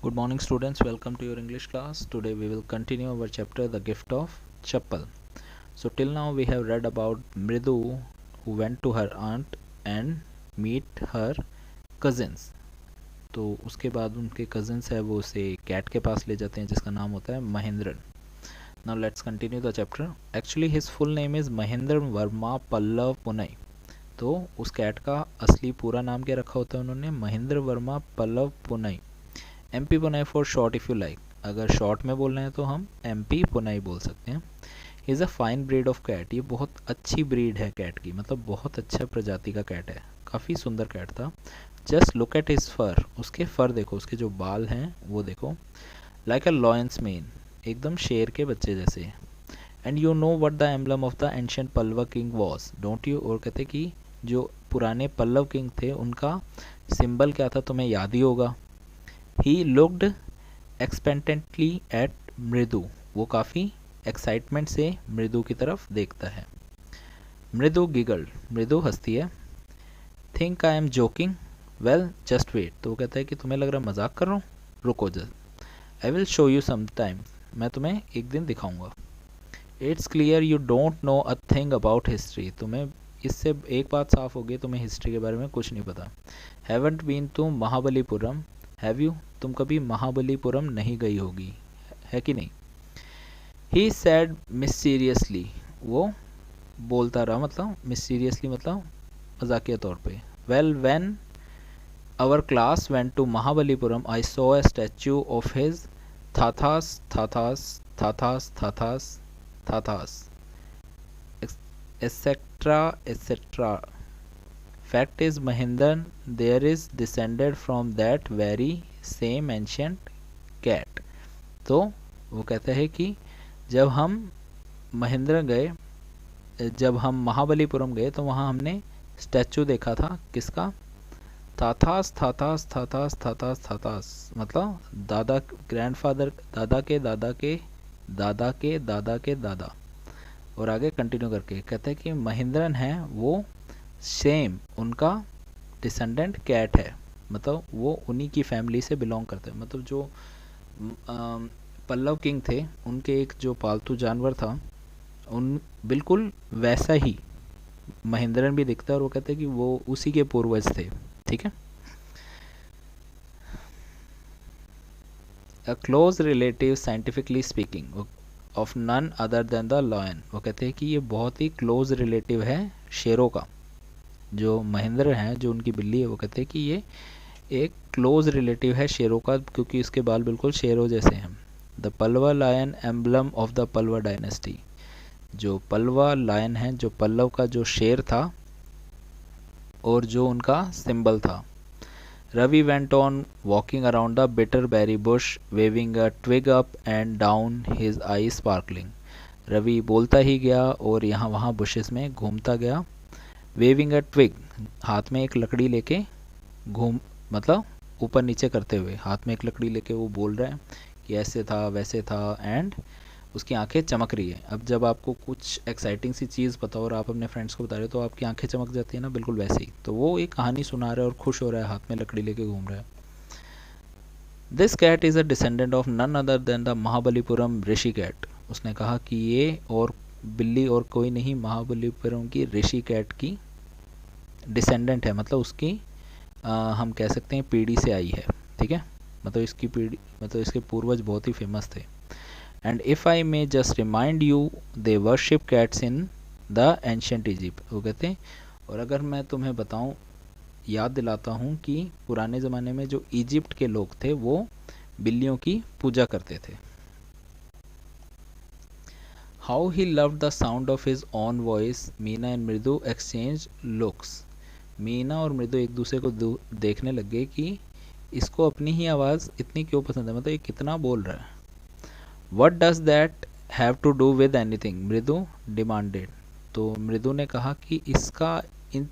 Good morning students, welcome to your English class. Today we will continue our chapter The Gift of Chappal. So till now we have read about Mridu who went to her aunt and meet her cousins. तो उसके बाद उनके cousins है वो उसे cat के पास ले जाते हैं जिसका नाम होता है Mahendran. Now let's continue the chapter. Actually his full name is Mahendran Verma Pallav Punai. तो उस कैट का असली पूरा नाम क्या रखा होता है उन्होंने? Mahendra Verma Pallav पुनाई. MP पुनाई for short if you like. अगर शॉर्ट में बोलना है तो हम MP पुनाई बोल सकते हैं. Is a fine breed of cat. ये बहुत अच्छी ब्रीड है कैट की, मतलब बहुत अच्छा प्रजाति का कैट है. काफ़ी सुंदर कैट था. जस्ट लुक एट हिज फर. उसके फर देखो, उसके जो बाल हैं वो देखो. लाइक अ लॉयंस मेन, एकदम शेर के बच्चे जैसे. And you know what the emblem of the ancient Pallava king was, don't you. और कहते कि जो पुराने पल्लव किंग थे उनका सिंबल क्या था तुम्हें याद ही होगा. ही लुक्ड एक्सपेक्टेंटली एट मृदु. वो काफ़ी एक्साइटमेंट से मृदु की तरफ देखता है. मृदु गिगल्ड. मृदु हंसती है. Think I am joking. Well just wait. तो वो कहता है कि तुम्हें लग रहा मजाक कर रहा हूँ, रुको just. I will show you some time. मैं तुम्हें एक दिन दिखाऊंगा. It's clear you don't know a thing about history. तुम्हें इससे एक बात साफ होगी, तुम्हें हिस्ट्री के बारे में कुछ नहीं पता. Haven't been to Mahabalipuram. Have you. तुम कभी महाबलीपुरम नहीं गई होगी, है कि नहीं. He said mysteriously. वो बोलता रहा, मतलब मिस्टीरियसली मतलब मजाकिया तौर पे. Well when our class went to Mahabalipuram I saw a statue of his thatha's thatha's thatha's thatha's thatha's etc etc. Fact is Mahindran there is descended from that very same ancient cat. तो वो कहता है कि जब हम महेंद्र गए, जब हम महाबलीपुरम गए तो वहाँ हमने स्टैचू देखा था. किसका? थाथास थाथास थाथास थाथास थाथास, मतलब दादा, ग्रैंडफादर, दादा के दादा के दादा के दादा के दादा. और आगे कंटिन्यू करके कहते हैं कि महेंद्रन है वो सेम उनका डिसेंडेंट कैट है, मतलब वो उन्हीं की फैमिली से बिलोंग करते हैं. मतलब जो पल्लव किंग थे उनके एक जो पालतू जानवर था उन बिल्कुल वैसा ही महेंद्रन भी दिखता है. और वो कहते हैं कि वो उसी के पूर्वज थे. ठीक है. A close relative scientifically speaking of none other than the lion. वो कहते हैं कि ये बहुत ही क्लोज रिलेटिव है शेरों का. जो महेंद्र हैं, जो उनकी बिल्ली है, वो कहते हैं कि ये एक क्लोज रिलेटिव है शेरों का, क्योंकि इसके बाल बिल्कुल शेरों जैसे हैं. The Pallava lion emblem of the Pallava dynasty. जो पल्वा लायन है, जो पल्लव का जो शेर था और जो उनका सिंबल था. Ravi went on walking around the bitter berry bush waving a twig up and down his eye sparkling. Ravi बोलता ही गया और यहाँ वहाँ बुशेस में घूमता गया. वेविंग अ ट्विग, हाथ में एक लकड़ी लेके घूम, मतलब ऊपर नीचे करते हुए हाथ में एक लकड़ी लेके वो बोल रहा है कि ऐसे था वैसे था. एंड उसकी आंखें चमक रही है. अब जब आपको कुछ एक्साइटिंग सी चीज़ पता हो और आप अपने फ्रेंड्स को बता रहे हो तो आपकी आंखें चमक जाती है ना, बिल्कुल वैसे ही. तो वो एक कहानी सुना रहा है और खुश हो रहा है, हाथ में लकड़ी लेके घूम रहा है. This cat is a descendant of none other than the Mahabalipuram Rishi cat. उसने कहा कि ये और बिल्ली और कोई नहीं, महाबलीपुरम की ऋषि कैट की डिसेंडेंट है, मतलब उसकी हम कह सकते हैं पीढ़ी से आई है. ठीक है. मतलब इसकी पीढ़ी, मतलब इसके पूर्वज बहुत ही फेमस थे. And if I may just remind you they worship cats in the ancient Egypt. वो कहते हैं, और अगर मैं तुम्हें बताऊं, याद दिलाता हूँ कि पुराने ज़माने में जो इजिप्ट के लोग थे वो बिल्लियों की पूजा करते थे. How he loved the sound of his on voice. Meena and मृदु एक्सचेंज लुक्स. मीना और मृदु एक दूसरे को देखने लग गए कि इसको अपनी ही आवाज़ इतनी क्यों पसंद है, मतलब ये कितना बोल रहा है. What does that have to do with anything, Mridu demanded. तो मृदु ने कहा कि इसका इन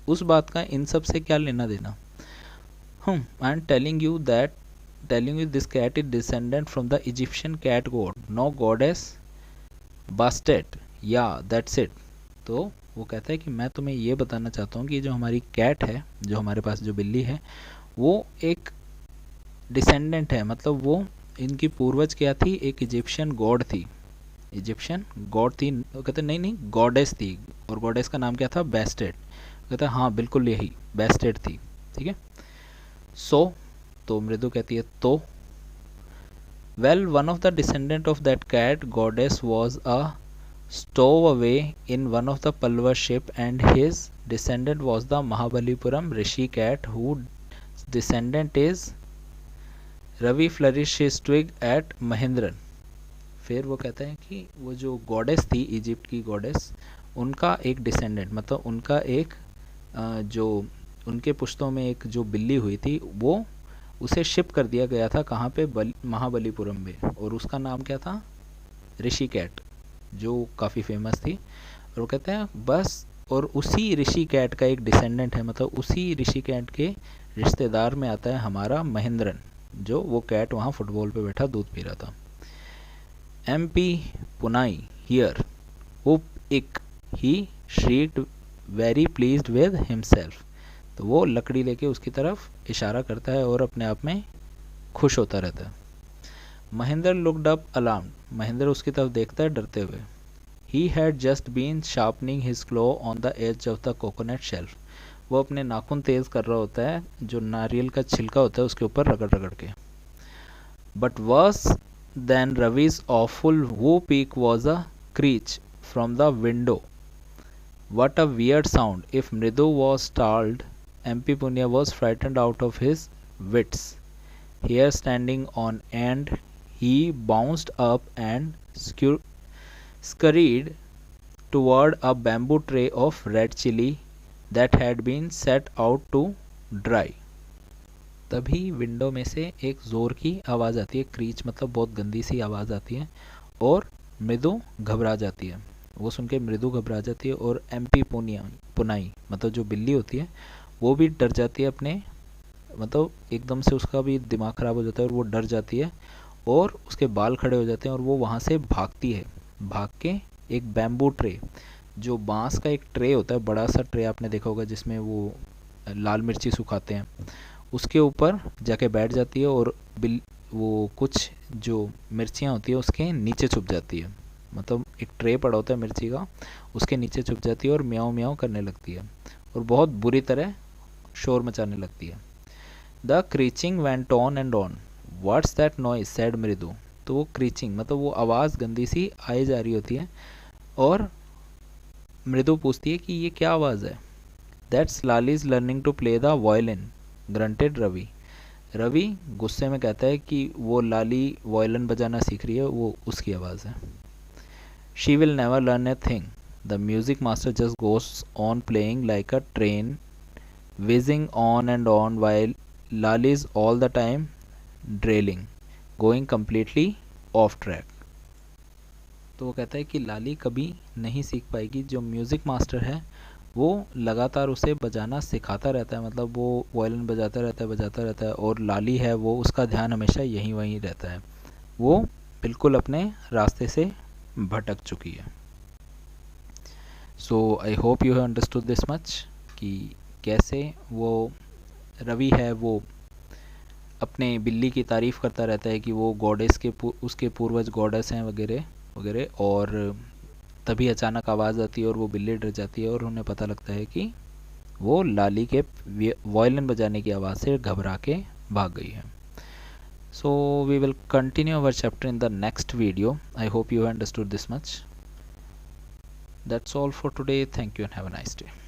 उस बात का इन सब से क्या लेना देना. I am telling you this cat is descendant from the Egyptian cat god, no goddess Bastet. Yeah that's it. तो वो कहता है कि मैं तुम्हें ये बताना चाहता हूँ कि जो हमारी कैट है, जो हमारे पास जो बिल्ली है, वो एक डिसेंडेंट है, मतलब वो इनकी पूर्वज क्या थी, एक इजिप्शियन गॉड थी, इजिप्शियन गॉड थी। कहते नहीं नहीं गॉडेस थी, और गॉडेस का नाम क्या था, बेस्टेड। कहते हाँ बिल्कुल यही बेस्टेड थी, ठीक है। सो तो मृदु कहती है तो, well one of the descendant of that cat goddess was a stowaway in one of the Palwa ship, and his descendant was the Mahabalipuram Rishi cat, whose descendant is Ravi flourished his twig at Mahindran। फिर वो कहते हैं कि वो जो goddess थी, Egypt की goddess, उनका एक डिसेंडेंट, मतलब उनका एक जो उनके पुश्तों में एक जो बिल्ली हुई थी, वो उसे शिप कर दिया गया था कहाँ पे, महाबलीपुरम में, और उसका नाम क्या था, ऋषि कैट, जो काफ़ी फेमस थी। और वो कहते हैं बस, और उसी ऋषि कैट का एक डिसेंडेंट है, मतलब उसी ऋषि कैट के रिश्तेदार में आता है हमारा महेंद्रन, जो वो कैट वहाँ फुटबॉल पे बैठा दूध पी रहा था। MP पुनाई हियर हुप इक ही श्रीड वेरी प्लीज्ड विद हिमसेल्फ। तो वो लकड़ी लेके उसकी तरफ इशारा करता है और अपने आप में खुश होता रहता है। Mahendra looked up alarmed, Mahendra उसकी तरफ देखता है डरते हुए। He had just been sharpening his claw on the edge of the coconut shelf. वो अपने नाखून तेज कर रहा होता है जो नारियल का छिलका होता है उसके ऊपर रगड़ रगड़ के। But worse than Ravi's awful वो peak was a creak from the window. What a weird sound if Mridu was startled. MP Punya was frightened out of his wits. Here standing on end, he bounced up and scurried toward a bamboo tray of red chili that had been set out to dry. तभी window में से एक ज़ोर की आवाज़ आती है, crèche मतलब बहुत गंदी सी आवाज़ आती है, और मृदु घबरा जाती है। वो सुन के मृदु घबरा जाती है, और MP पुनाई मतलब जो बिल्ली होती है वो भी डर जाती है, अपने मतलब एकदम से उसका भी दिमाग ख़राब हो जाता है और वो डर जाती है, और उसके बाल खड़े हो जाते हैं, और वो वहाँ से भागती है। भाग के एक बैम्बू ट्रे, जो बांस का एक ट्रे होता है, बड़ा सा ट्रे आपने देखा होगा जिसमें वो लाल मिर्ची सुखाते हैं, उसके ऊपर जाके बैठ जाती है, और वो कुछ जो मिर्चियाँ होती है उसके नीचे छुप जाती है। मतलब एक ट्रे पड़ा होता है मिर्ची का, उसके नीचे छुप जाती है और म्याऊं म्याऊं करने लगती है, और बहुत बुरी तरह शोर मचाने लगती है। The creaking went on and on. What's that noise said Mridu. तो वो क्रीचिंग मतलब वो आवाज़ गंदी सी आई जा रही होती है, और मृदु पूछती है कि ये क्या आवाज़ है। That's Lali's learning to play the violin grunted Ravi. Ravi गुस्से में कहता है कि वो लाली वायलिन बजाना सीख रही है, वो उसकी आवाज़ है। She will never learn a thing. The music master just goes on playing like a train whizzing on and on while Lali is all the time drailing, going completely off track। तो वो कहता है कि लाली कभी नहीं सीख पाएगी। जो म्यूज़िक मास्टर है वो लगातार उसे बजाना सिखाता रहता है, मतलब वो वायलिन बजाता रहता है, और लाली है वो उसका ध्यान हमेशा यहीं वहीं रहता है, वो बिल्कुल अपने रास्ते से भटक चुकी है। So I hope you have understood this much कि कैसे वो रवि है वो अपने बिल्ली की तारीफ़ करता रहता है कि वो गॉडेस के उसके पूर्वज गॉडेस हैं वगैरह वगैरह, और तभी अचानक आवाज़ आती है और वो बिल्ली डर जाती है, और उन्हें पता लगता है कि वो लाली के वायलिन बजाने की आवाज़ से घबरा के भाग गई है। So we will continue our chapter in the next video. I hope you understood this much. That's all for today. Thank you and have a nice day.